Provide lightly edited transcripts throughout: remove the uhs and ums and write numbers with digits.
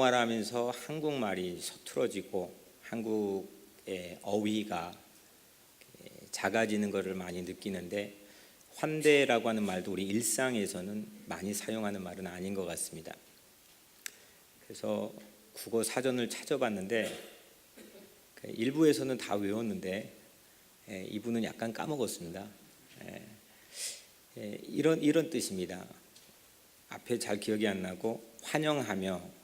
생활하면서 한국말이 서툴어지고 한국의 어휘가 작아지는 것을 많이 느끼는데, 환대라고 하는 말도 우리 일상에서는 많이 사용하는 말은 아닌 것 같습니다. 그래서 국어 사전을 찾아봤는데 일부에서는 다 외웠는데 2부는 약간 까먹었습니다. 이런 뜻입니다. 앞에 잘 기억이 안 나고, 환영하며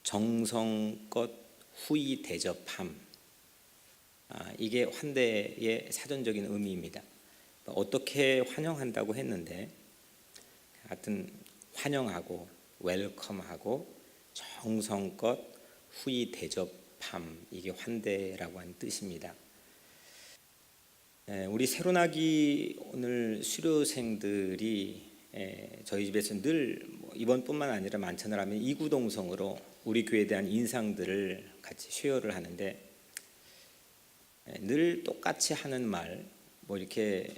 정성껏 후히 대접함, 이게 환대의 사전적인 의미입니다. 어떻게 환영한다고 했는데, 하여튼 환영하고 웰컴하고 정성껏 후히 대접함, 이게 환대라고 하는 뜻입니다. 우리 새로나기 오늘 수료생들이 저희 집에서 늘 이번뿐만 아니라 만찬을 하면 이구동성으로 우리 교회에 대한 인상들을 같이 쉐어를 하는데, 늘 똑같이 하는 말, 이렇게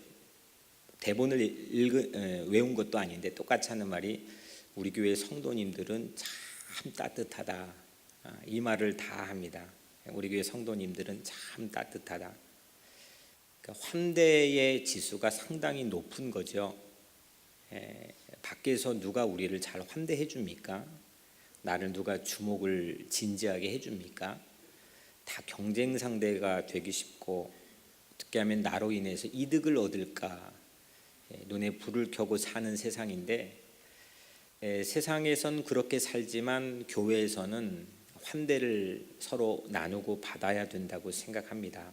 대본을 외운 것도 아닌데 똑같이 하는 말이, 우리 교회 성도님들은 참 따뜻하다, 이 말을 다 합니다. 우리 교회 성도님들은 참 따뜻하다. 그러니까 환대의 지수가 상당히 높은 거죠. 밖에서 누가 우리를 잘 환대해 줍니까? 나를 누가 주목을 진지하게 해줍니까? 다 경쟁 상대가 되기 쉽고, 어떻게 하면 나로 인해서 이득을 얻을까, 눈에 불을 켜고 사는 세상인데, 세상에선 그렇게 살지만 교회에서는 환대를 서로 나누고 받아야 된다고 생각합니다.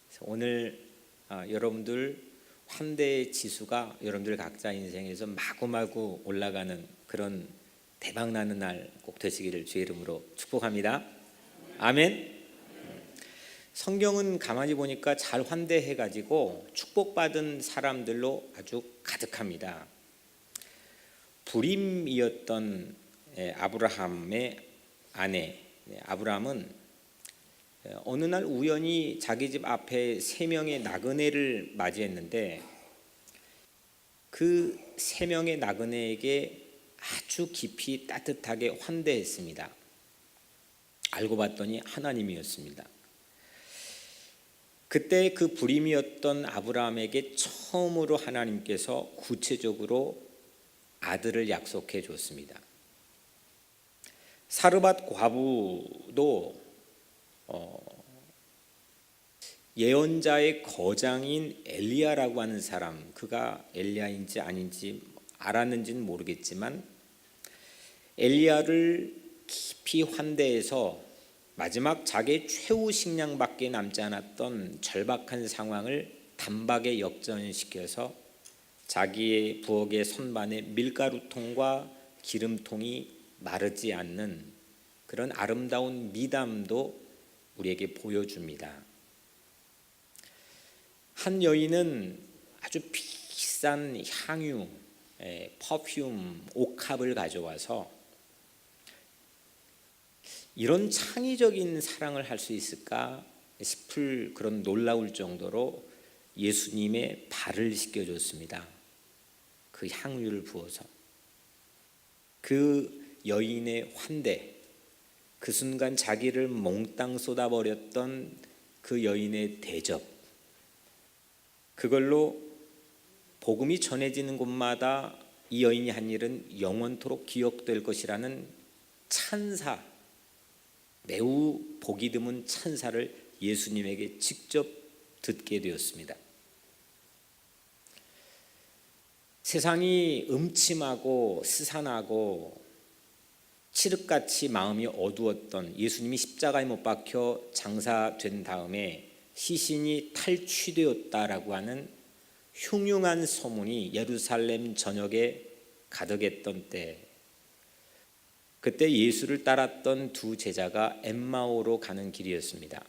그래서 오늘 여러분들 환대의 지수가 여러분들 각자 인생에서 마구마구 올라가는 그런 대박나는 날 꼭 되시기를 주의 이름으로 축복합니다. 아멘. 성경은 가만히 보니까 잘 환대해가지고 축복받은 사람들로 아주 가득합니다. 불임이었던 아브라함의 아내 아브라함은 어느 날 우연히 자기 집 앞에 3명의 나그네를 맞이했는데, 그 3명의 나그네에게 아주 깊이 따뜻하게 환대했습니다. 알고 봤더니 하나님이었습니다. 그때 그 불임이었던 아브라함에게 처음으로 하나님께서 구체적으로 아들을 약속해 줬습니다. 사르밧 과부도 예언자의 거장인 엘리야라고 하는 사람, 그가 엘리야인지 아닌지 알았는지는 모르겠지만 엘리야를 깊이 환대해서 마지막 자기의 최후 식량밖에 남지 않았던 절박한 상황을 단박에 역전시켜서 자기의 부엌의 선반에 밀가루통과 기름통이 마르지 않는 그런 아름다운 미담도 우리에게 보여줍니다. 한 여인은 아주 비싼 향유, 퍼퓸, 옥합을 가져와서, 이런 창의적인 사랑을 할 수 있을까 싶을 그런 놀라울 정도로 예수님의 발을 씻겨줬습니다. 그 향유를 부어서. 그 여인의 환대, 그 순간 자기를 몽땅 쏟아버렸던 그 여인의 대접, 그걸로 복음이 전해지는 곳마다 이 여인이 한 일은 영원토록 기억될 것이라는 찬사, 매우 보기 드문 찬사를 예수님에게 직접 듣게 되었습니다. 세상이 음침하고 스산하고 칠흑같이 마음이 어두웠던 예수님이 십자가에 못 박혀 장사된 다음에 시신이 탈취되었다라고 하는 흉흉한 소문이 예루살렘 전역에 가득했던 때, 그때 예수를 따랐던 2 제자가 엠마오로 가는 길이었습니다.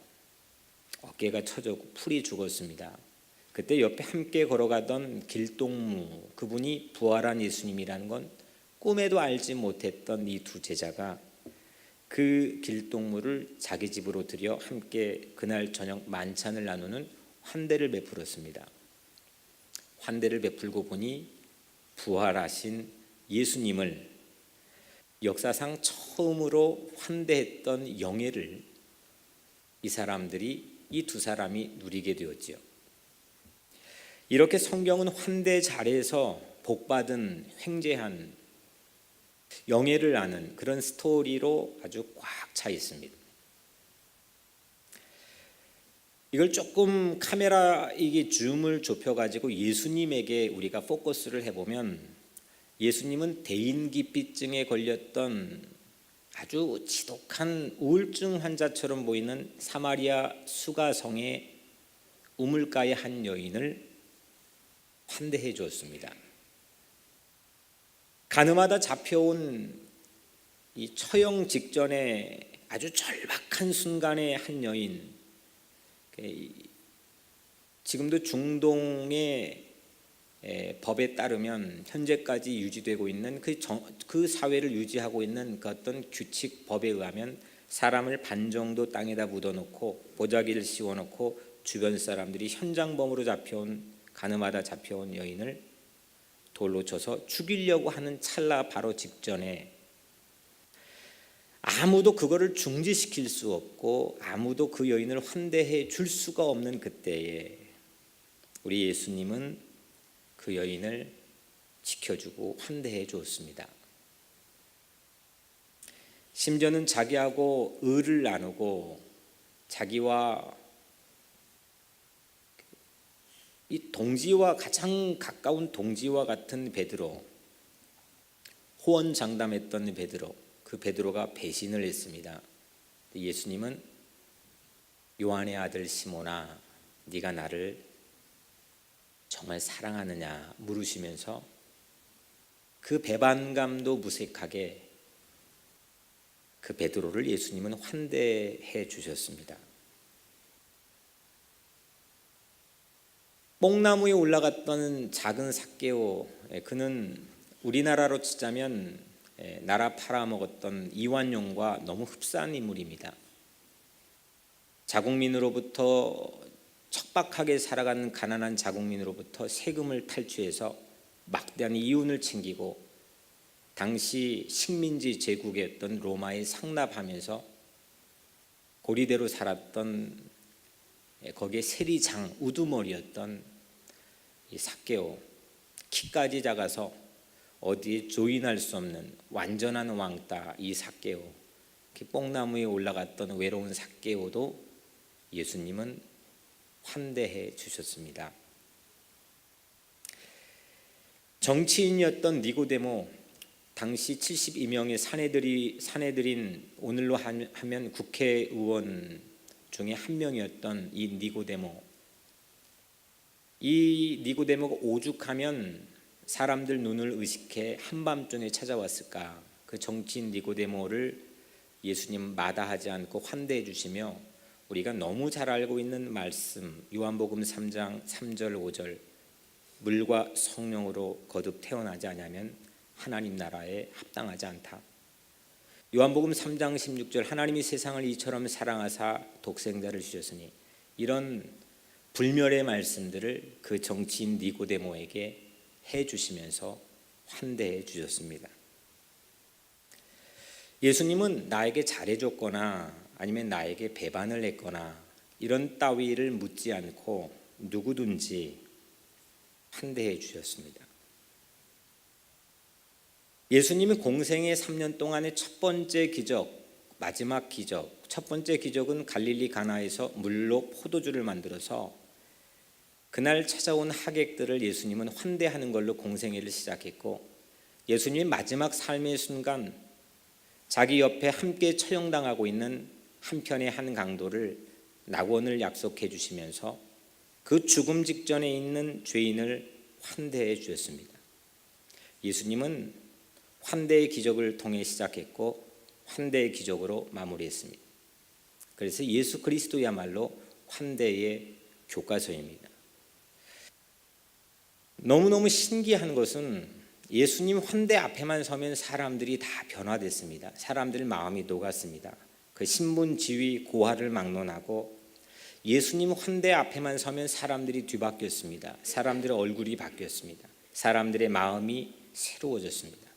어깨가 처졌고 풀이 죽었습니다. 그때 옆에 함께 걸어가던 길동무, 그분이 부활한 예수님이라는 건 꿈에도 알지 못했던 이 2 제자가 그 길동무를 자기 집으로 들여 함께 그날 저녁 만찬을 나누는 환대를 베풀었습니다. 환대를 베풀고 보니 부활하신 예수님을 역사상 처음으로 환대했던 영예를 이 두 사람이 누리게 되었지요. 이렇게 성경은 환대 자리에서 복받은 횡재한 영예를 아는 그런 스토리로 아주 꽉 차 있습니다. 이걸 조금 카메라 이게 줌을 좁혀가지고 예수님에게 우리가 포커스를 해보면, 예수님은 대인기피증에 걸렸던 아주 지독한 우울증 환자처럼 보이는 사마리아 수가성의 우물가의 한 여인을 환대해 주었습니다. 가늠하다 잡혀온 이 처형 직전에 아주 절박한 순간의 한 여인, 지금도 중동의 법에 따르면 현재까지 유지되고 있는 그 사회를 유지하고 있는 그 어떤 규칙 법에 의하면 사람을 반 정도 땅에다 묻어놓고 보자기를 씌워놓고 주변 사람들이 현장범으로 가늠하다 잡혀온 여인을 돌로 쳐서 죽이려고 하는 찰나 바로 직전에, 아무도 그거를 중지시킬 수 없고 아무도 그 여인을 환대해 줄 수가 없는 그때에 우리 예수님은 그 여인을 지켜주고 환대해 주었습니다. 심지어는 자기하고 의를 나누고 자기와 이 동지와 가장 가까운 동지와 같은 베드로, 호언장담했던 베드로, 그 베드로가 배신을 했습니다. 예수님은 요한의 아들 시몬아, 네가 나를 정말 사랑하느냐 물으시면서 그 배반감도 무색하게 그 베드로를 예수님은 환대해 주셨습니다. 뽕나무에 올라갔던 작은 삭개오, 그는 우리나라로 치자면 나라 팔아먹었던 이완용과 너무 흡사한 인물입니다. 자국민으로부터 척박하게 살아가는 가난한 자국민으로부터 세금을 탈취해서 막대한 이윤을 챙기고 당시 식민지 제국이었던 로마에 상납하면서 고리대로 살았던, 거기에 세리장 우두머리였던 이 삭개오, 키까지 작아서 어디에 조인할 수 없는 완전한 왕따 이 삭개오, 뽕나무에 올라갔던 외로운 삭개오도 예수님은 환대해 주셨습니다. 정치인이었던 니고데모, 당시 72명의 사내들인 오늘로 하면 국회의원 중에 한 명이었던 이 니고데모가 오죽하면 사람들 눈을 의식해 한밤중에 찾아왔을까. 그 정치인 니고데모를 예수님 마다하지 않고 환대해 주시며, 우리가 너무 잘 알고 있는 말씀 요한복음 3장 3절 5절, 물과 성령으로 거듭 태어나지 않으면 하나님 나라에 합당하지 않다. 요한복음 3장 16절, 하나님이 세상을 이처럼 사랑하사 독생자를 주셨으니, 이런 불멸의 말씀들을 그 정치인 니고데모에게 해주시면서 환대해 주셨습니다. 예수님은 나에게 잘해줬거나 아니면 나에게 배반을 했거나 이런 따위를 묻지 않고 누구든지 환대해 주셨습니다. 예수님이 공생의 3년 동안의 첫 번째 기적, 마지막 기적, 첫 번째 기적은 갈릴리 가나에서 물로 포도주를 만들어서 그날 찾아온 하객들을 예수님은 환대하는 걸로 공생애를 시작했고, 예수님의 마지막 삶의 순간 자기 옆에 함께 처형당하고 있는 한편의 한 강도를 낙원을 약속해 주시면서 그 죽음 직전에 있는 죄인을 환대해 주셨습니다. 예수님은 환대의 기적을 통해 시작했고 환대의 기적으로 마무리했습니다. 그래서 예수 그리스도야말로 환대의 교과서입니다. 너무너무 신기한 것은 예수님 환대 앞에만 서면 사람들이 다 변화됐습니다. 사람들 마음이 녹았습니다. 그 신분, 지위, 고하를 막론하고 예수님 환대 앞에만 서면 사람들이 뒤바뀌었습니다. 사람들의 얼굴이 바뀌었습니다. 사람들의 마음이 새로워졌습니다.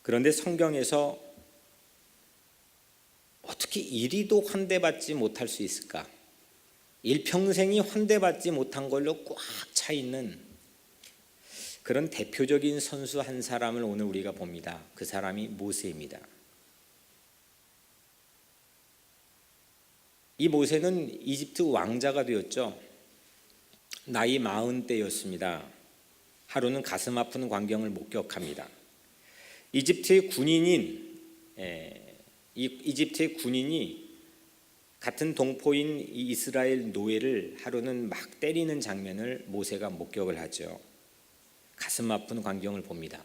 그런데 성경에서 어떻게 이리도 환대받지 못할 수 있을까? 일평생이 환대받지 못한 걸로 꽉 차 있는 그런 대표적인 선수 한 사람을 오늘 우리가 봅니다. 그 사람이 모세입니다. 이 모세는 이집트 왕자가 되었죠. 나이 40대였습니다. 하루는 가슴 아픈 광경을 목격합니다. 이집트의 군인이 같은 동포인 이 이스라엘 노예를 하루는 막 때리는 장면을 모세가 목격을 하죠. 가슴 아픈 광경을 봅니다.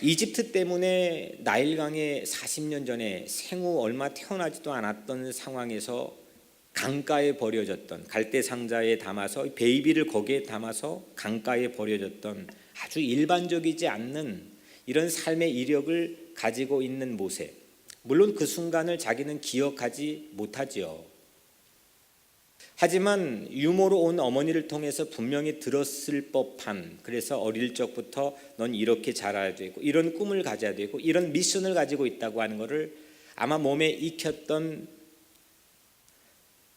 이집트 때문에 나일강에 40년 전에 생후 얼마 태어나지도 않았던 상황에서 강가에 버려졌던, 갈대 상자에 담아서 베이비를 거기에 담아서 강가에 버려졌던 아주 일반적이지 않는 이런 삶의 이력을 가지고 있는 모세. 물론 그 순간을 자기는 기억하지 못하지요. 하지만 유모로 온 어머니를 통해서 분명히 들었을 법한, 그래서 어릴 적부터 넌 이렇게 자라야 되고 이런 꿈을 가져야 되고 이런 미션을 가지고 있다고 하는 것을 아마 몸에 익혔던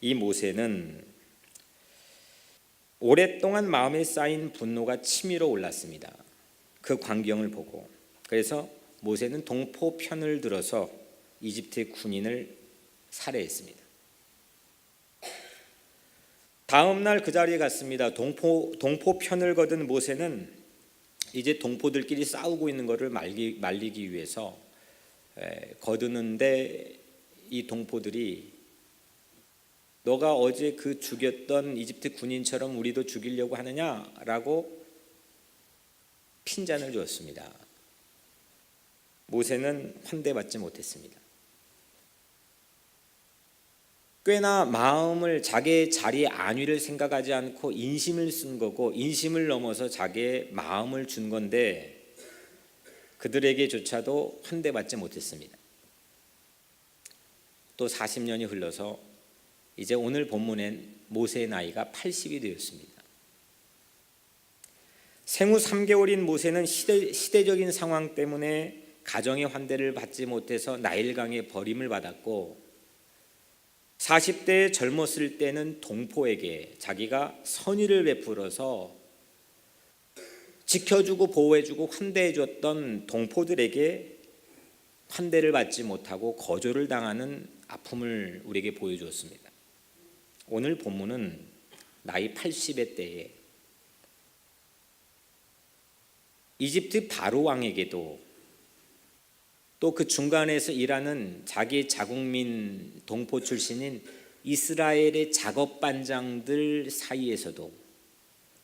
이 모세는 오랫동안 마음에 쌓인 분노가 치밀어 올랐습니다. 그 광경을 보고. 그래서 모세는 동포 편을 들어서 이집트의 군인을 살해했습니다. 다음 날 그 자리에 갔습니다. 동포 편을 거둔 모세는 이제 동포들끼리 싸우고 있는 것을 말리기 위해서 거두는데 이 동포들이 너가 어제 그 죽였던 이집트 군인처럼 우리도 죽이려고 하느냐라고 핀잔을 주었습니다. 모세는 환대받지 못했습니다. 꽤나 마음을 자기의 자리의 안위를 생각하지 않고 인심을 쓴 거고 인심을 넘어서 자기의 마음을 준 건데 그들에게조차도 환대받지 못했습니다. 또 40년이 흘러서 이제 오늘 본문엔 모세의 나이가 80이 되었습니다. 생후 3개월인 모세는 시대적인 상황 때문에 가정의 환대를 받지 못해서 나일강에 버림을 받았고 40대에 젊었을 때는 동포에게 자기가 선의를 베풀어서 지켜주고 보호해주고 환대해줬던 동포들에게 환대를 받지 못하고 거절을 당하는 아픔을 우리에게 보여주었습니다. 오늘 본문은 나이 80의 때에 이집트 바로 왕에게도 또 그 중간에서 일하는 자기 자국민 동포 출신인 이스라엘의 작업반장들 사이에서도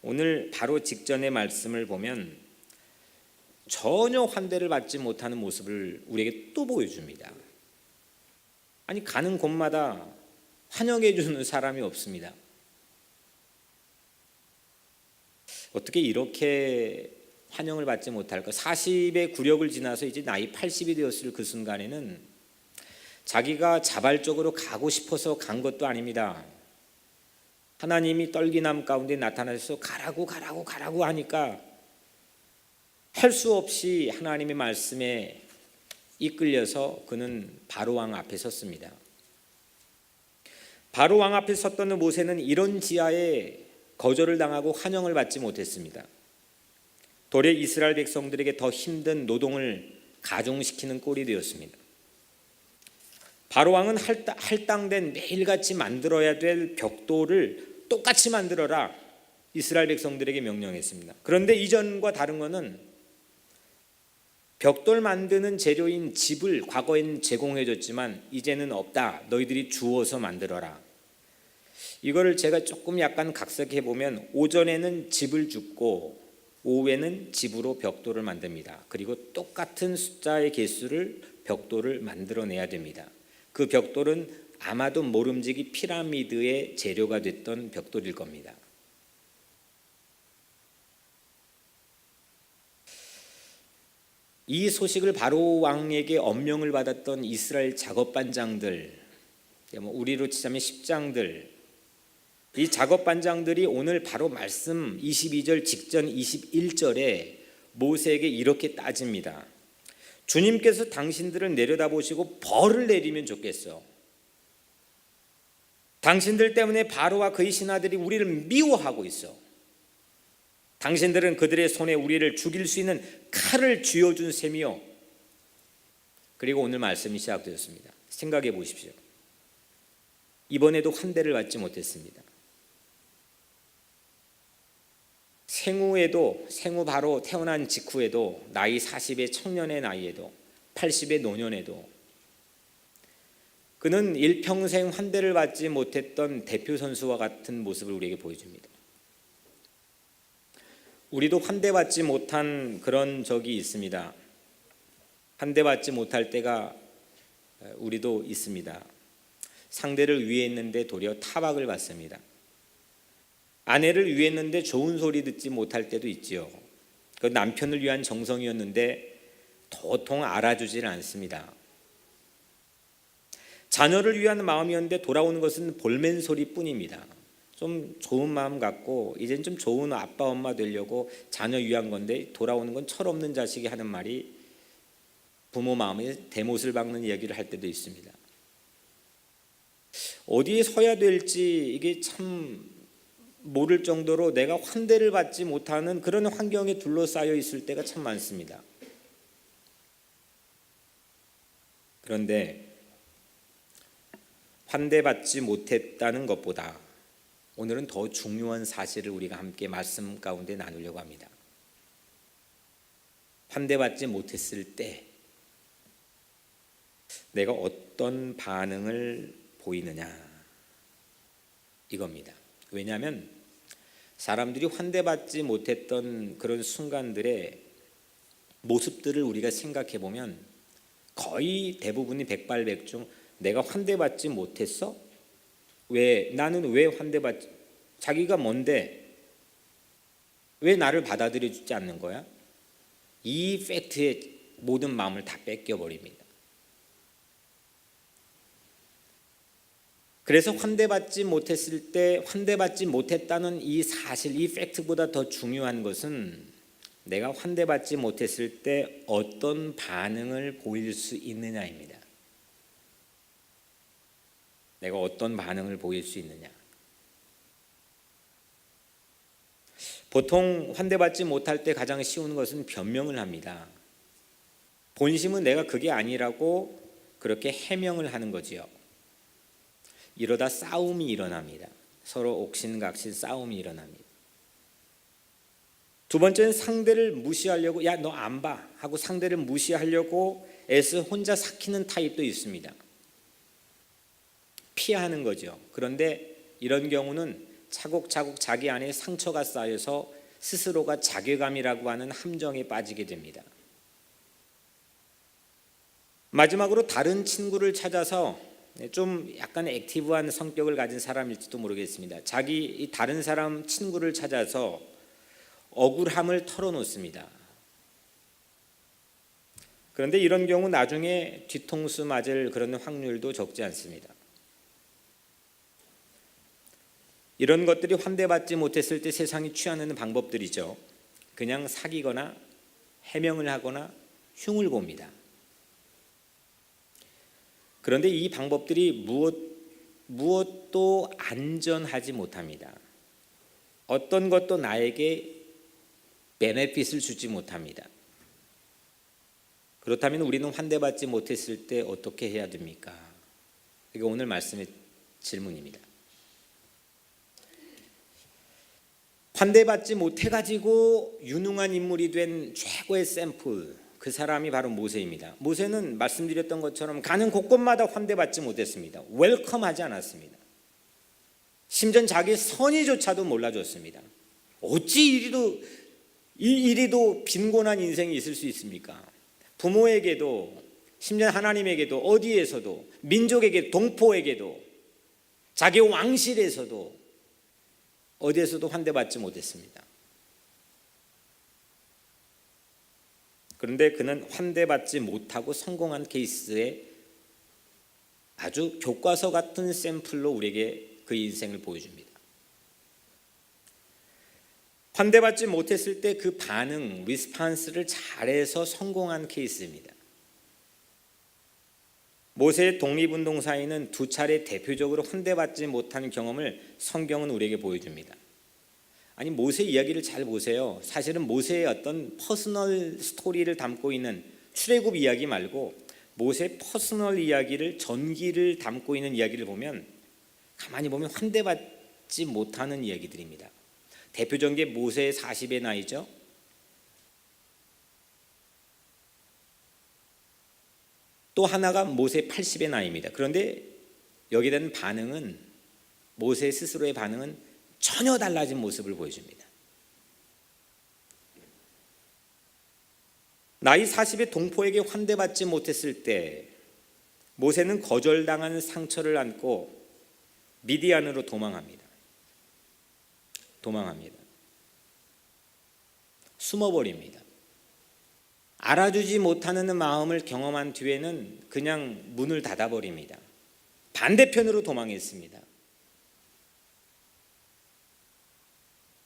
오늘 바로 직전의 말씀을 보면 전혀 환대를 받지 못하는 모습을 우리에게 또 보여줍니다. 아니 가는 곳마다 환영해 주는 사람이 없습니다. 어떻게 이렇게 환영을 받지 못할까? 40의 구력을 지나서 이제 나이 80이 되었을 그 순간에는 자기가 자발적으로 가고 싶어서 간 것도 아닙니다. 하나님이 떨기남 가운데 나타나셔서 가라고 하니까 할 수 없이 하나님의 말씀에 이끌려서 그는 바로왕 앞에 섰습니다. 바로왕 앞에 섰던 모세는 이런 지하에 거절을 당하고 환영을 받지 못했습니다. 도리어 이스라엘 백성들에게 더 힘든 노동을 가중시키는 꼴이 되었습니다. 바로왕은 할당된 매일같이 만들어야 될 벽돌을 똑같이 만들어라 이스라엘 백성들에게 명령했습니다. 그런데 이전과 다른 것은 벽돌 만드는 재료인 집을 과거엔 제공해줬지만 이제는 없다. 너희들이 주워서 만들어라. 이거를 제가 조금 약간 각색해 보면 오전에는 집을 줍고 오후에는 집으로 벽돌을 만듭니다. 그리고 똑같은 숫자의 개수를 벽돌을 만들어내야 됩니다. 그 벽돌은 아마도 모름지기 피라미드의 재료가 됐던 벽돌일 겁니다. 이 소식을 바로 왕에게 엄명을 받았던 이스라엘 작업반장들, 우리로 치자면 십장들, 이 작업반장들이 오늘 바로 말씀 22절 직전 21절에 모세에게 이렇게 따집니다. 주님께서 당신들을 내려다보시고 벌을 내리면 좋겠어. 당신들 때문에 바로와 그의 신하들이 우리를 미워하고 있어. 당신들은 그들의 손에 우리를 죽일 수 있는 칼을 쥐어준 셈이요. 그리고 오늘 말씀이 시작되었습니다. 생각해 보십시오. 이번에도 환대를 받지 못했습니다. 생후 바로 태어난 직후에도, 나이 40의 청년의 나이에도, 80의 노년에도 그는 일평생 환대를 받지 못했던 대표 선수와 같은 모습을 우리에게 보여줍니다. 우리도 환대받지 못한 그런 적이 있습니다. 환대받지 못할 때가 우리도 있습니다. 상대를 위했는데 도리어 타박을 받습니다. 아내를 위했는데 좋은 소리 듣지 못할 때도 있지요. 그 남편을 위한 정성이었는데 도통 알아주질 않습니다. 자녀를 위한 마음이었는데 돌아오는 것은 볼멘 소리뿐입니다. 좀 좋은 마음 갖고 이젠 좀 좋은 아빠 엄마 되려고 자녀 위한 건데 돌아오는 건 철없는 자식이 하는 말이 부모 마음에 대못을 박는 이야기를 할 때도 있습니다. 어디에 서야 될지 이게 참 모를 정도로 내가 환대를 받지 못하는 그런 환경에 둘러싸여 있을 때가 참 많습니다. 그런데 환대받지 못했다는 것보다 오늘은 더 중요한 사실을 우리가 함께 말씀 가운데 나누려고 합니다. 환대받지 못했을 때 내가 어떤 반응을 보이느냐, 이겁니다. 왜냐하면 사람들이 환대받지 못했던 그런 순간들의 모습들을 우리가 생각해 보면 거의 대부분이 백발백중 내가 환대받지 못했어? 나는 왜 환대받지? 자기가 뭔데? 왜 나를 받아들여 주지 않는 거야? 이 팩트에 모든 마음을 다 뺏겨버립니다. 그래서 환대받지 못했을 때 환대받지 못했다는 이 사실, 이 팩트보다 더 중요한 것은 내가 환대받지 못했을 때 어떤 반응을 보일 수 있느냐입니다. 내가 어떤 반응을 보일 수 있느냐. 보통 환대받지 못할 때 가장 쉬운 것은 변명을 합니다. 본심은 내가 그게 아니라고 그렇게 해명을 하는 거지요. 이러다 싸움이 일어납니다. 서로 옥신각신 싸움이 일어납니다. 두 번째는 상대를 무시하려고, 야, 너 안 봐 하고 상대를 무시하려고 애써 혼자 삭히는 타입도 있습니다. 피하는 거죠. 그런데 이런 경우는 차곡차곡 자기 안에 상처가 쌓여서 스스로가 자괴감이라고 하는 함정에 빠지게 됩니다. 마지막으로 다른 친구를 찾아서, 좀 약간 액티브한 성격을 가진 사람일지도 모르겠습니다. 자기 다른 사람 친구를 찾아서 억울함을 털어놓습니다. 그런데 이런 경우 나중에 뒤통수 맞을 그런 확률도 적지 않습니다. 이런 것들이 환대받지 못했을 때 세상이 취하는 방법들이죠. 그냥 사귀거나 해명을 하거나 흉을 봅니다. 그런데 이 방법들이 무엇도 안전하지 못합니다. 어떤 것도 나에게 베네핏을 주지 못합니다. 그렇다면 우리는 환대받지 못했을 때 어떻게 해야 됩니까? 이게 오늘 말씀의 질문입니다. 환대받지 못해가지고 유능한 인물이 된 최고의 샘플, 그 사람이 바로 모세입니다. 모세는 말씀드렸던 것처럼 가는 곳곳마다 환대받지 못했습니다. 웰컴하지 않았습니다. 심지어 자기 선의조차도 몰라줬습니다. 어찌 이리도 빈곤한 인생이 있을 수 있습니까? 부모에게도, 심지어 하나님에게도, 어디에서도, 민족에게, 동포에게도, 자기 왕실에서도 어디에서도 환대받지 못했습니다. 그런데 그는 환대받지 못하고 성공한 케이스에 아주 교과서 같은 샘플로 우리에게 그 인생을 보여줍니다. 환대받지 못했을 때 그 반응, 리스판스를 잘해서 성공한 케이스입니다. 모세의 독립운동사에는 두 차례 대표적으로 환대받지 못한 경험을 성경은 우리에게 보여줍니다. 아니, 모세 이야기를 잘 보세요. 사실은 모세의 어떤 퍼스널 스토리를 담고 있는 출애굽 이야기 말고 모세의 퍼스널 이야기를, 전기를 담고 있는 이야기를 보면 가만히 보면 환대받지 못하는 이야기들입니다. 대표적인 게 모세의 40의 나이죠. 또 하나가 모세의 80의 나이입니다. 그런데 여기에 대한 반응은, 모세 스스로의 반응은 전혀 달라진 모습을 보여줍니다. 나이 40의 동포에게 환대받지 못했을 때 모세는 거절당한 상처를 안고 미디안으로 도망합니다. 숨어버립니다. 알아주지 못하는 마음을 경험한 뒤에는 그냥 문을 닫아버립니다. 반대편으로 도망했습니다.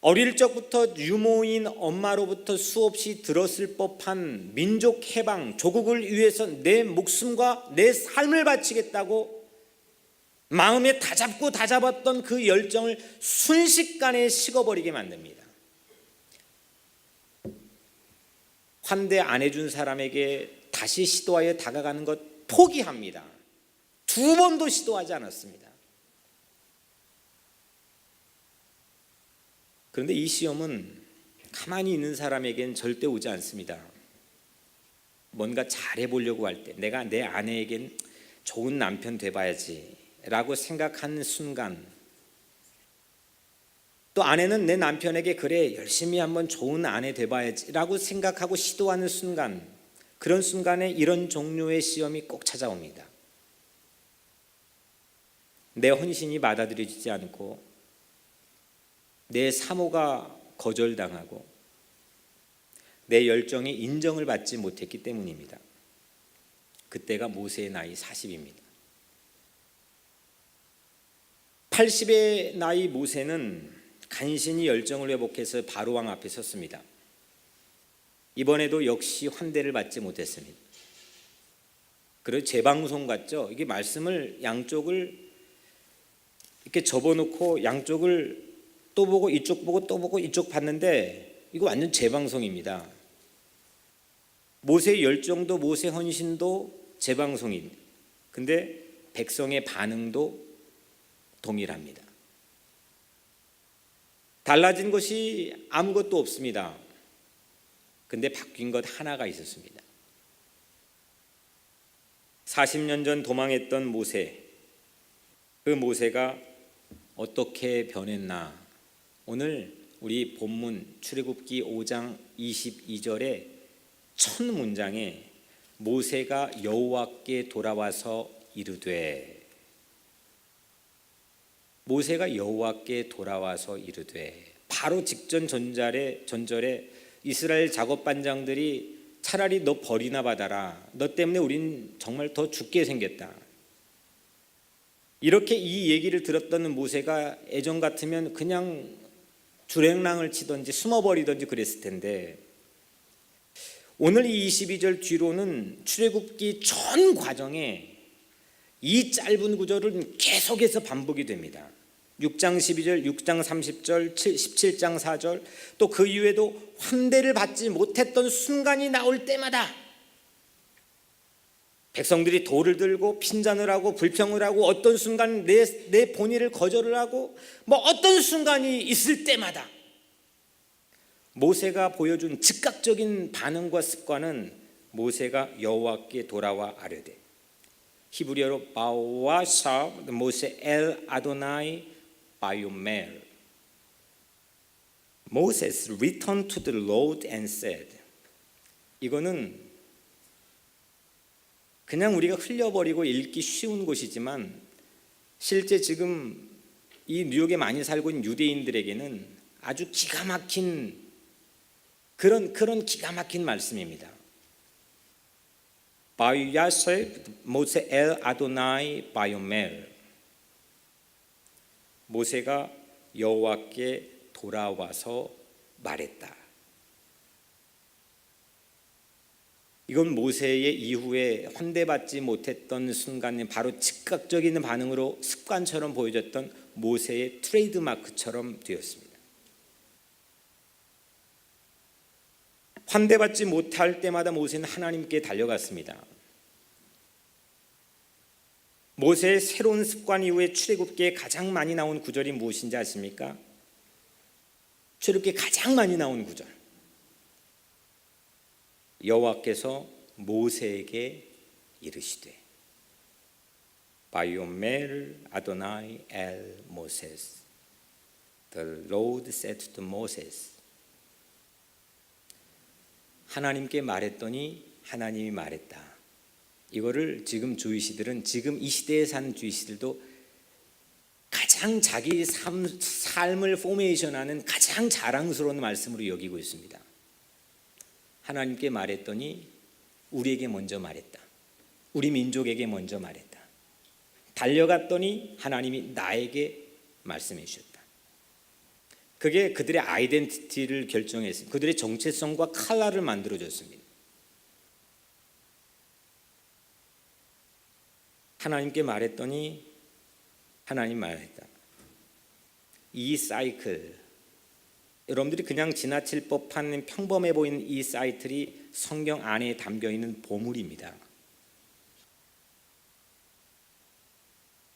어릴 적부터 유모인 엄마로부터 수없이 들었을 법한 민족 해방, 조국을 위해서 내 목숨과 내 삶을 바치겠다고 마음에 다잡았던 그 열정을 순식간에 식어버리게 만듭니다. 환대 안 해준 사람에게 다시 시도하여 다가가는 것 포기합니다. 두 번도 시도하지 않았습니다. 그런데 이 시험은 가만히 있는 사람에겐 절대 오지 않습니다. 뭔가 잘해보려고 할 때, 내가 내 아내에겐 좋은 남편 돼봐야지 라고 생각하는 순간, 또 아내는 내 남편에게 그래 열심히 한번 좋은 아내 돼봐야지 라고 생각하고 시도하는 순간, 그런 순간에 이런 종류의 시험이 꼭 찾아옵니다. 내 헌신이 받아들여지지 않고 내 사모가 거절당하고 내 열정이 인정을 받지 못했기 때문입니다. 그때가 모세의 나이 40입니다. 80의 나이 모세는 간신히 열정을 회복해서 바로왕 앞에 섰습니다. 이번에도 역시 환대를 받지 못했습니다. 그래서 재방송 같죠? 이게 말씀을 양쪽을 이렇게 접어놓고 양쪽을 또 보고 이쪽 보고 또 보고 이쪽 봤는데 이거 완전 재방송입니다. 모세의 열정도 모세 헌신도 재방송입니다. 근데 백성의 반응도 동일합니다. 달라진 것이 아무것도 없습니다. 근데 바뀐 것 하나가 있었습니다. 40년 전 도망했던 모세, 그 모세가 어떻게 변했나? 오늘 우리 본문 출애굽기 5장 22절의 첫 문장에 모세가 여호와께 돌아와서 이르되, 모세가 여호와께 돌아와서 이르되, 바로 직전 전절에 이스라엘 작업반장들이 차라리 너 벌이나 받아라, 너 때문에 우린 정말 더 죽게 생겼다, 이렇게 이 얘기를 들었던 모세가 예전 같으면 그냥 주랭랑을 치든지 숨어버리든지 그랬을 텐데, 오늘 이 22절 뒤로는 출애굽기 전 과정에 이 짧은 구절은 계속해서 반복이 됩니다. 6장 12절, 6장 30절, 17장 4절, 또 그 이후에도 환대를 받지 못했던 순간이 나올 때마다 백성들이 돌을 들고 핀잔을 하고 불평을 하고 어떤 순간 내 본의를 거절을 하고 뭐 어떤 순간이 있을 때마다 모세가 보여준 즉각적인 반응과 습관은 모세가 여호와께 돌아와 아뢰되, 히브리어로 바와샤 모세 엘 아도나이 바요멜, Moses returned to the Lord and said, 이거는 그냥 우리가 흘려버리고 읽기 쉬운 곳이지만 실제 지금 이 뉴욕에 많이 살고 있는 유대인들에게는 아주 기가 막힌 그런 기가 막힌 말씀입니다. 바야세 모세 엘 아도나이 바요멜, 모세가 여호와께 돌아와서 말했다. 이건 모세의 이후에 환대받지 못했던 순간에 바로 즉각적인 반응으로 습관처럼 보여졌던 모세의 트레이드마크처럼 되었습니다. 환대받지 못할 때마다 모세는 하나님께 달려갔습니다. 모세의 새로운 습관 이후에 출애굽기에 가장 많이 나온 구절이 무엇인지 아십니까? 출애굽기에 가장 많이 나온 구절. 여호와께서 모세에게 이르시되 바이오멜 아도나이 엘 모세스 The Lord said to Moses. 하나님께 말했더니 하나님이 말했다. 이거를 지금 주이시들은, 지금 이 시대에 사는 주이시들도 가장 자기 삶을 포메이션하는 가장 자랑스러운 말씀으로 여기고 있습니다. 하나님께 말했더니 우리에게 먼저 말했다. 우리 민족에게 먼저 말했다. 달려갔더니 하나님이 나에게 말씀해 주셨다. 그게 그들의 아이덴티티를 결정했습니다. 그들의 정체성과 컬러를 만들어줬습니다. 하나님께 말했더니 하나님 말했다. 이 사이클, 여러분들이 그냥 지나칠 법한 평범해 보이는 이 사이클이 성경 안에 담겨있는 보물입니다.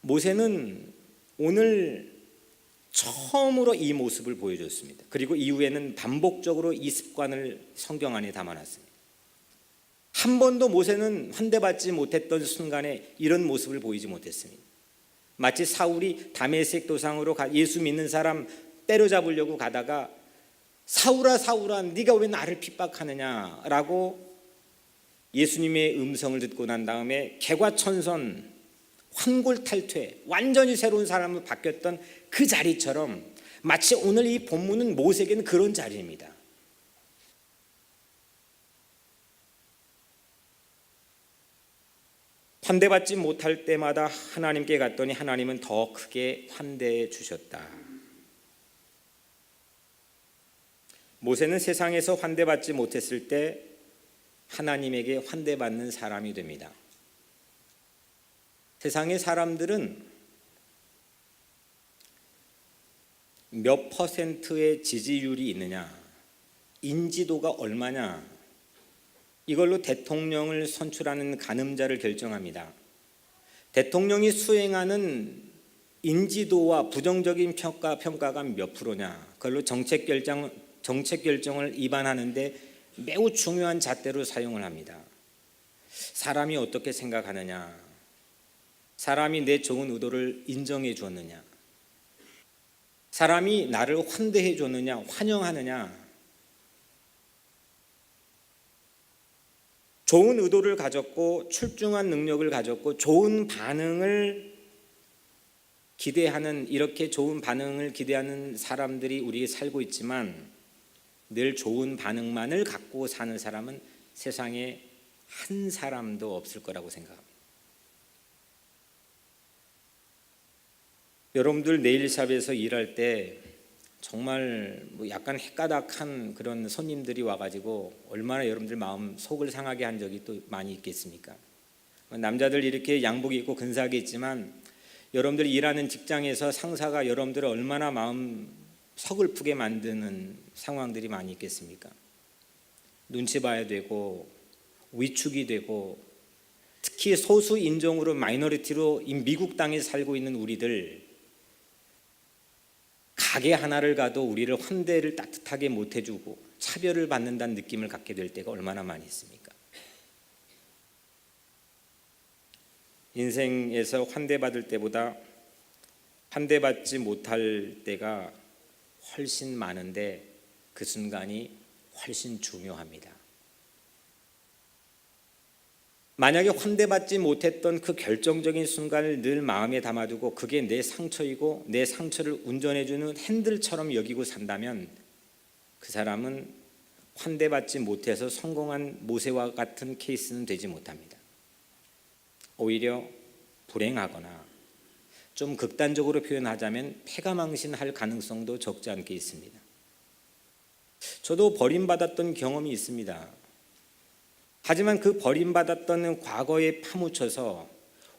모세는 오늘 처음으로 이 모습을 보여줬습니다. 그리고 이후에는 반복적으로 이 습관을 성경 안에 담아놨습니다. 한 번도 모세는 환대받지 못했던 순간에 이런 모습을 보이지 못했습니다. 마치 사울이 다메섹 도상으로 예수 믿는 사람 때려잡으려고 가다가 사울아 사울아 네가 왜 나를 핍박하느냐라고 예수님의 음성을 듣고 난 다음에 개과천선 환골탈퇴 완전히 새로운 사람으로 바뀌었던 그 자리처럼 마치 오늘 이 본문은 모세에게는 그런 자리입니다. 환대받지 못할 때마다 하나님께 갔더니 하나님은 더 크게 환대해 주셨다. 모세는 세상에서 환대받지 못했을 때 하나님에게 환대받는 사람이 됩니다. 세상의 사람들은 몇 퍼센트의 지지율이 있느냐, 인지도가 얼마냐, 이걸로 대통령을 선출하는 가늠자를 결정합니다. 대통령이 수행하는 인지도와 부정적인 평가가 몇 프로냐, 그걸로 정책 결정을 입안하는데 매우 중요한 잣대로 사용을 합니다. 사람이 어떻게 생각하느냐, 사람이 내 좋은 의도를 인정해 줬느냐, 사람이 나를 환대해 줬느냐, 환영하느냐, 좋은 의도를 가졌고 출중한 능력을 가졌고 좋은 반응을 기대하는, 이렇게 좋은 반응을 기대하는 사람들이 우리에 살고 있지만 늘 좋은 반응만을 갖고 사는 사람은 세상에 한 사람도 없을 거라고 생각합니다. 여러분들 네일샵에서 일할 때 정말 약간 헷가닥한 그런 손님들이 와가지고 얼마나 여러분들 마음 속을 상하게 한 적이 또 많이 있겠습니까? 남자들 이렇게 양복 입고 근사하게 있지만 여러분들이 일하는 직장에서 상사가 여러분들을 얼마나 마음 서글프게 만드는 상황들이 많이 있겠습니까? 눈치 봐야 되고 위축이 되고, 특히 소수 인종으로 마이너리티로 이 미국 땅에 살고 있는 우리들, 가게 하나를 가도 우리를 환대를 따뜻하게 못 해주고 차별을 받는다는 느낌을 갖게 될 때가 얼마나 많이 있습니까? 인생에서 환대받을 때보다 환대받지 못할 때가 훨씬 많은데 그 순간이 훨씬 중요합니다. 만약에 환대받지 못했던 그 결정적인 순간을 늘 마음에 담아두고 그게 내 상처이고 내 상처를 운전해주는 핸들처럼 여기고 산다면 그 사람은 환대받지 못해서 성공한 모세와 같은 케이스는 되지 못합니다. 오히려 불행하거나 좀 극단적으로 표현하자면 패가망신할 가능성도 적지 않게 있습니다. 저도 버림받았던 경험이 있습니다. 하지만 그 버림받았던 과거에 파묻혀서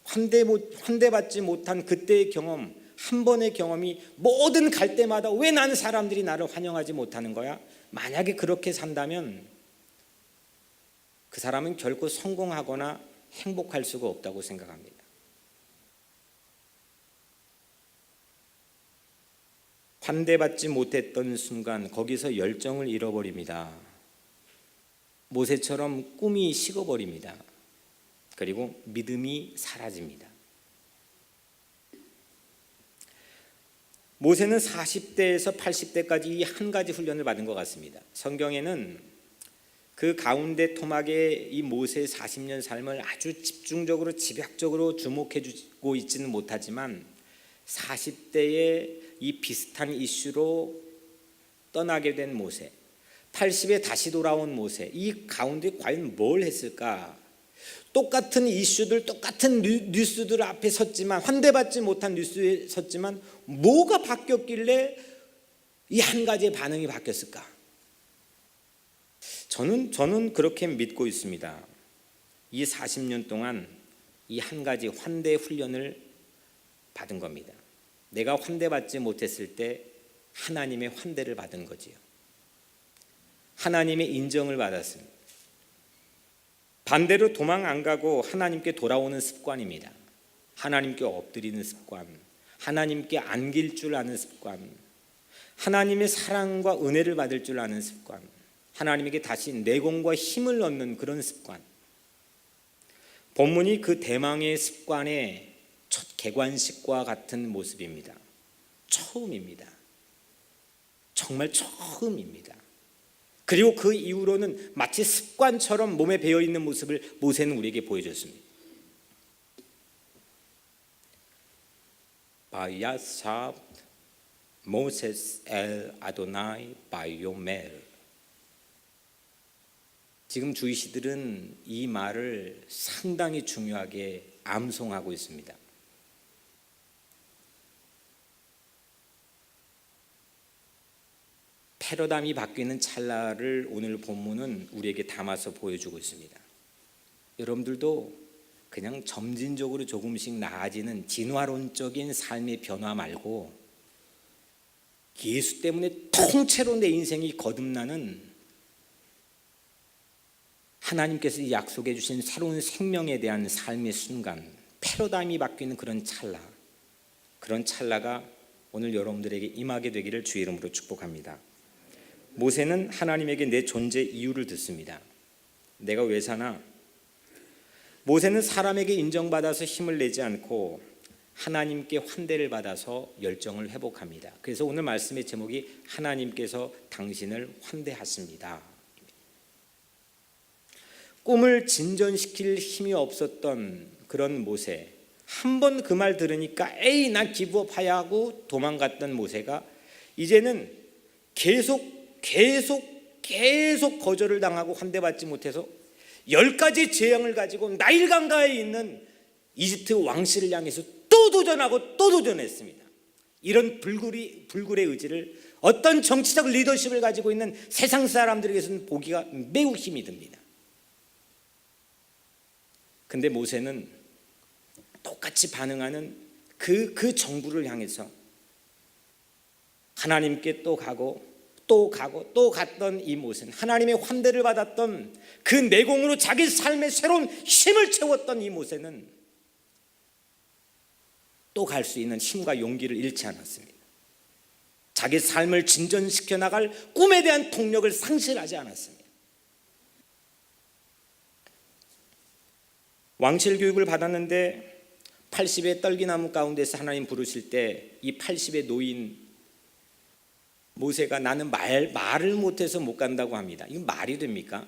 환대받지 못한 그때의 경험, 한 번의 경험이 뭐든 갈 때마다 왜 나는 사람들이 나를 환영하지 못하는 거야? 만약에 그렇게 산다면 그 사람은 결코 성공하거나 행복할 수가 없다고 생각합니다. 환대받지 못했던 순간 거기서 열정을 잃어버립니다. 모세처럼 꿈이 식어버립니다. 그리고 믿음이 사라집니다. 모세는 40대에서 80대까지 이 한 가지 훈련을 받은 것 같습니다. 성경에는 그 가운데 토막에 이 모세의 40년 삶을 아주 집중적으로 집약적으로 주목해 주고 있지는 못하지만 40대에 이 비슷한 이슈로 떠나게 된 모세, 80에 다시 돌아온 모세, 이 가운데 과연 뭘 했을까? 똑같은 이슈들, 똑같은 뉴스들 앞에 섰지만, 환대받지 못한 뉴스에 섰지만 뭐가 바뀌었길래 이 한 가지의 반응이 바뀌었을까? 저는 그렇게 믿고 있습니다. 이 40년 동안 이 한 가지 환대 훈련을 받은 겁니다. 내가 환대받지 못했을 때 하나님의 환대를 받은 거지요. 하나님의 인정을 받았습니다. 반대로 도망 안 가고 하나님께 돌아오는 습관입니다. 하나님께 엎드리는 습관, 하나님께 안길 줄 아는 습관, 하나님의 사랑과 은혜를 받을 줄 아는 습관, 하나님에게 다시 내공과 힘을 얻는 그런 습관. 본문이 그 대망의 습관의 첫 개관식과 같은 모습입니다. 처음입니다. 정말 처음입니다. 그리고 그 이후로는 마치 습관처럼 몸에 배어있는 모습을 모세는 우리에게 보여줬습니다. 바야삽 모세스 엘 아도나이 바요멜. 지금 주이시들은 이 말을 상당히 중요하게 암송하고 있습니다. 패러다임이 바뀌는 찰나를 오늘 본문은 우리에게 담아서 보여주고 있습니다. 여러분들도 그냥 점진적으로 조금씩 나아지는 진화론적인 삶의 변화 말고 예수 때문에 통째로 내 인생이 거듭나는 하나님께서 약속해 주신 새로운 생명에 대한 삶의 순간, 패러다임이 바뀌는 그런 찰나가 오늘 여러분들에게 임하게 되기를 주의 이름으로 축복합니다. 모세는 하나님에게 내 존재 이유를 듣습니다. 내가 왜 사나? 모세는 사람에게 인정받아서 힘을 내지 않고 하나님께 환대를 받아서 열정을 회복합니다. 그래서 오늘 말씀의 제목이 하나님께서 당신을 환대하십니다. 꿈을 진전시킬 힘이 없었던 그런 모세, 한 번 그 말 들으니까 에이 난 기브업해야 하고 도망갔던 모세가 이제는 계속 거절을 당하고 환대받지 못해서 10가지 재앙을 가지고 나일 강가에 있는 이집트 왕실을 향해서 또 도전하고 또 도전했습니다. 이런 불굴의 의지를 어떤 정치적 리더십을 가지고 있는 세상 사람들에게서는 보기가 매우 힘이 듭니다. 근데 모세는 똑같이 반응하는 그 정부를 향해서 하나님께 또 가고 또 갔던 이 모세는, 하나님의 환대를 받았던 그 내공으로 자기 삶의 새로운 힘을 채웠던 이 모세는 또 갈 수 있는 힘과 용기를 잃지 않았습니다. 자기 삶을 진전시켜 나갈 꿈에 대한 동력을 상실하지 않았습니다. 왕실 교육을 받았는데 80의 떨기나무 가운데서 하나님 부르실 때 이 80의 노인 모세가 나는 말을 못해서 못 간다고 합니다. 이건 말이 됩니까?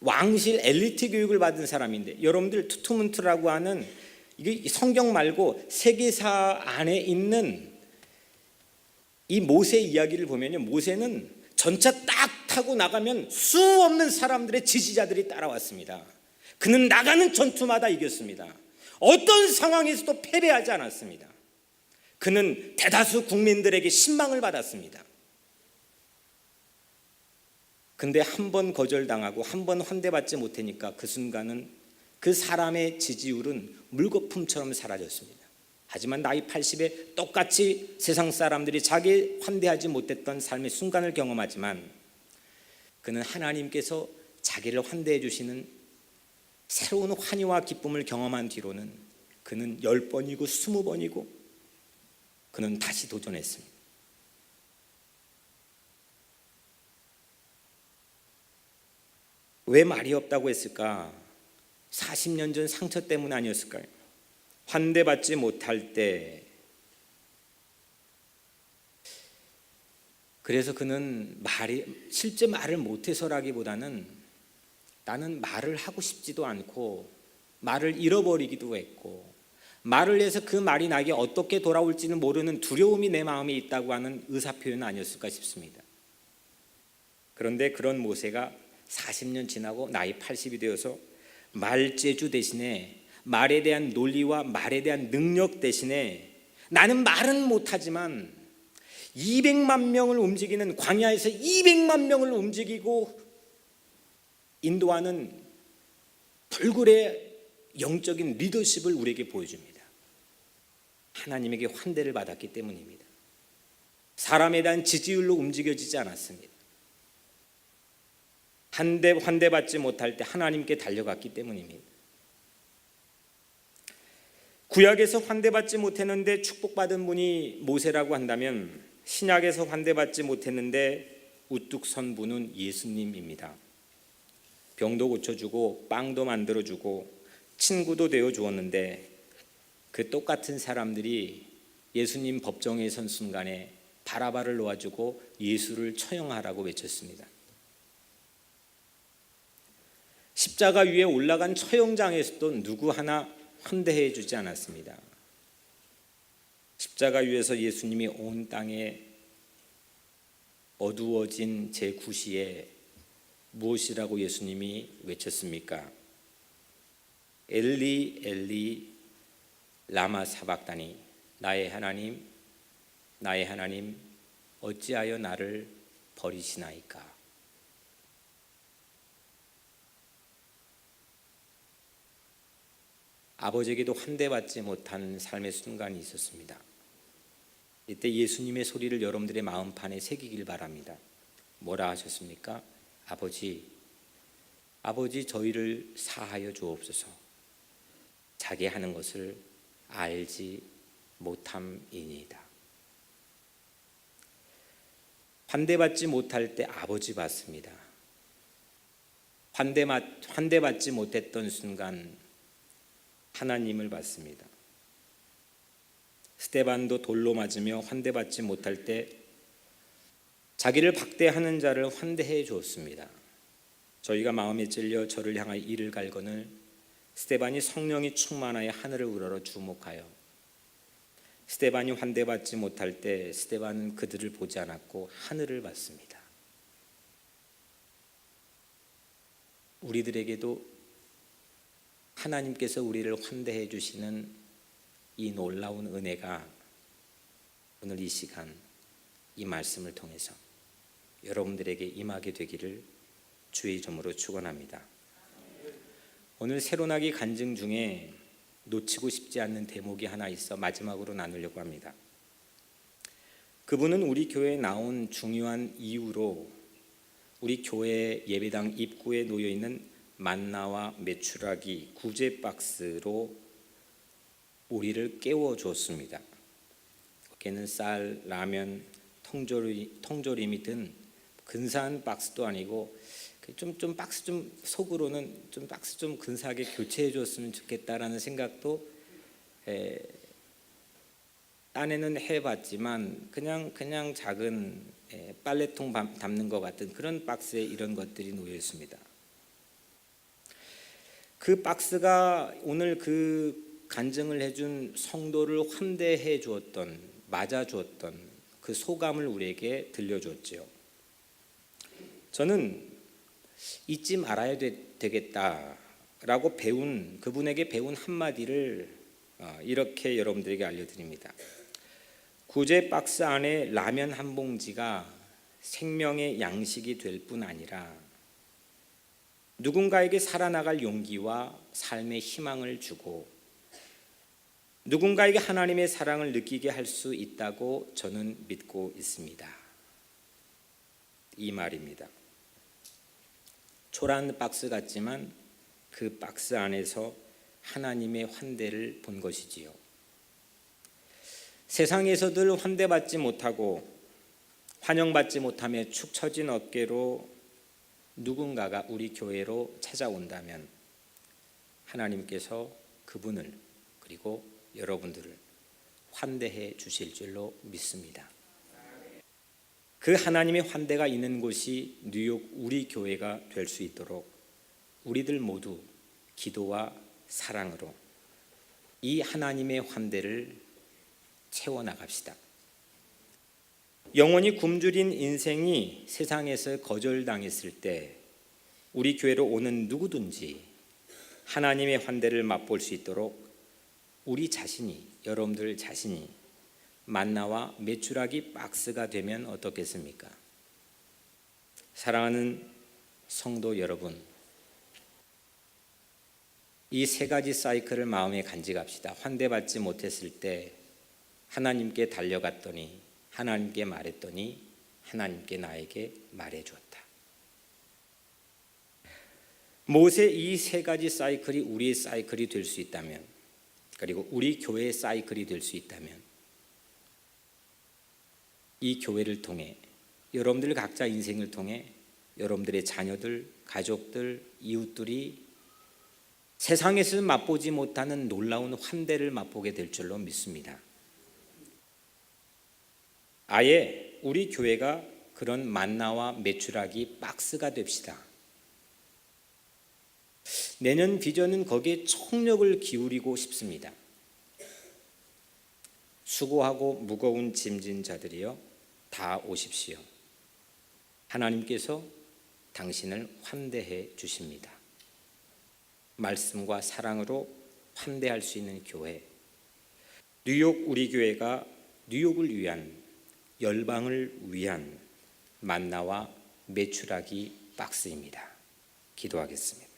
왕실 엘리트 교육을 받은 사람인데, 여러분들 투투문트라고 하는 이게 성경 말고 세계사 안에 있는 이 모세 이야기를 보면요, 모세는 전차 딱 타고 나가면 수 없는 사람들의 지지자들이 따라왔습니다. 그는 나가는 전투마다 이겼습니다. 어떤 상황에서도 패배하지 않았습니다. 그는 대다수 국민들에게 신망을 받았습니다. 근데 한 번 거절당하고 한 번 환대받지 못하니까 그 순간은 그 사람의 지지율은 물거품처럼 사라졌습니다. 하지만 나이 80에 똑같이 세상 사람들이 자기 환대하지 못했던 삶의 순간을 경험하지만 그는 하나님께서 자기를 환대해 주시는 새로운 환희와 기쁨을 경험한 뒤로는 그는 10번이고 20번이고 그는 다시 도전했습니다. 왜 말이 없다고 했을까? 40년 전 상처 때문 아니었을까요? 환대받지 못할 때, 그래서 그는 실제 말을 못해서라기보다는 나는 말을 하고 싶지도 않고 말을 잃어버리기도 했고 말을 해서 그 말이 나에게 어떻게 돌아올지는 모르는 두려움이 내 마음에 있다고 하는 의사표현 아니었을까 싶습니다. 그런데 그런 모세가 40년 지나고 나이 80이 되어서 말재주 대신에 말에 대한 논리와 말에 대한 능력 대신에 나는 말은 못하지만 200만 명을 움직이는 광야에서 200만 명을 움직이고 인도하는 불굴의 영적인 리더십을 우리에게 보여줍니다. 하나님에게 환대를 받았기 때문입니다. 사람에 대한 지지율로 움직여지지 않았습니다. 환대받지 못할 때 하나님께 달려갔기 때문입니다. 구약에서 환대받지 못했는데 축복받은 분이 모세라고 한다면 신약에서 환대받지 못했는데 우뚝 선 분은 예수님입니다. 병도 고쳐주고 빵도 만들어주고 친구도 되어주었는데 그 똑같은 사람들이 예수님 법정에 선 순간에 바라바를 놓아주고 예수를 처형하라고 외쳤습니다. 십자가 위에 올라간 처형장에서도 누구 하나 환대해 주지 않았습니다. 십자가 위에서 예수님이 온 땅에 어두워진 제9시에 무엇이라고 예수님이 외쳤습니까? 엘리 엘리 라마 사박다니, 나의 하나님 나의 하나님 어찌하여 나를 버리시나이까. 아버지에게도 환대받지 못한 삶의 순간이 있었습니다. 이때 예수님의 소리를 여러분들의 마음판에 새기길 바랍니다. 뭐라 하셨습니까? 아버지 저희를 사하여 주옵소서. 자기 하는 것을 알지 못함이니이다. 환대받지 못할 때 아버지 받습니다. 환대받지 못했던 순간 하나님을 받습니다. 스데반도 돌로 맞으며 환대받지 못할 때 자기를 박대하는 자를 환대해 주었습니다. 저희가 마음에 찔려 저를 향하여 이를 갈거늘 스데반이 성령이 충만하여 하늘을 우러러 주목하여, 스데반이 환대받지 못할 때 스데반은 그들을 보지 않았고 하늘을 봤습니다. 우리들에게도 하나님께서 우리를 환대해 주시는 이 놀라운 은혜가 오늘 이 시간 이 말씀을 통해서 여러분들에게 임하게 되기를 주의 이름으로 축원합니다. 오늘 새로나기 간증 중에 놓치고 싶지 않는 대목이 하나 있어 마지막으로 나누려고 합니다. 그분은 우리 교회에 나온 중요한 이유로 우리 교회 예배당 입구에 놓여 있는 만나와 메추라기 구제 박스로 우리를 깨워주었습니다. 거기에는 쌀, 라면, 통조림이 든 근사한 박스도 아니고 좀 박스 좀 속으로는 좀 박스 좀 근사하게 교체해 줬으면 좋겠다라는 생각도 딴에는 해봤지만 그냥 작은 빨래통 담는 것 같은 그런 박스에 이런 것들이 놓여 있습니다. 그 박스가 오늘 그 간증을 해준 성도를 환대해 주었던, 맞아 주었던 그 소감을 우리에게 들려줬죠. 저는 잊지 말아야 되겠다라고 그분에게 배운 한마디를 이렇게 여러분들에게 알려드립니다. 구제 박스 안에 라면 한 봉지가 생명의 양식이 될 뿐 아니라 누군가에게 살아나갈 용기와 삶의 희망을 주고 누군가에게 하나님의 사랑을 느끼게 할 수 있다고 저는 믿고 있습니다. 이 말입니다. 초란 박스 같지만 그 박스 안에서 하나님의 환대를 본 것이지요. 세상에서들 환대받지 못하고 환영받지 못하며 축 처진 어깨로 누군가가 우리 교회로 찾아온다면 하나님께서 그분을 그리고 여러분들을 환대해 주실 줄로 믿습니다. 그 하나님의 환대가 있는 곳이 뉴욕 우리 교회가 될 수 있도록 우리들 모두 기도와 사랑으로 이 하나님의 환대를 채워나갑시다. 영원히 굶주린 인생이 세상에서 거절당했을 때 우리 교회로 오는 누구든지 하나님의 환대를 맛볼 수 있도록 우리 자신이, 여러분들 자신이 만나와 메추라기 박스가 되면 어떻겠습니까? 사랑하는 성도 여러분, 이 세 가지 사이클을 마음에 간직합시다. 환대받지 못했을 때 하나님께 달려갔더니 하나님께 말했더니 하나님께 나에게 말해주었다. 모세 이 세 가지 사이클이 우리의 사이클이 될 수 있다면, 그리고 우리 교회의 사이클이 될 수 있다면 이 교회를 통해 여러분들 각자 인생을 통해 여러분들의 자녀들, 가족들, 이웃들이 세상에서 맛보지 못하는 놀라운 환대를 맛보게 될 줄로 믿습니다. 아예 우리 교회가 그런 만나와 메추라기 박스가 됩시다. 내년 비전은 거기에 총력을 기울이고 싶습니다. 수고하고 무거운 짐진 자들이여 다 오십시오. 하나님께서 당신을 환대해 주십니다. 말씀과 사랑으로 환대할 수 있는 교회, 뉴욕 우리 교회가 뉴욕을 위한, 열방을 위한 만나와 메추라기 박스입니다. 기도하겠습니다.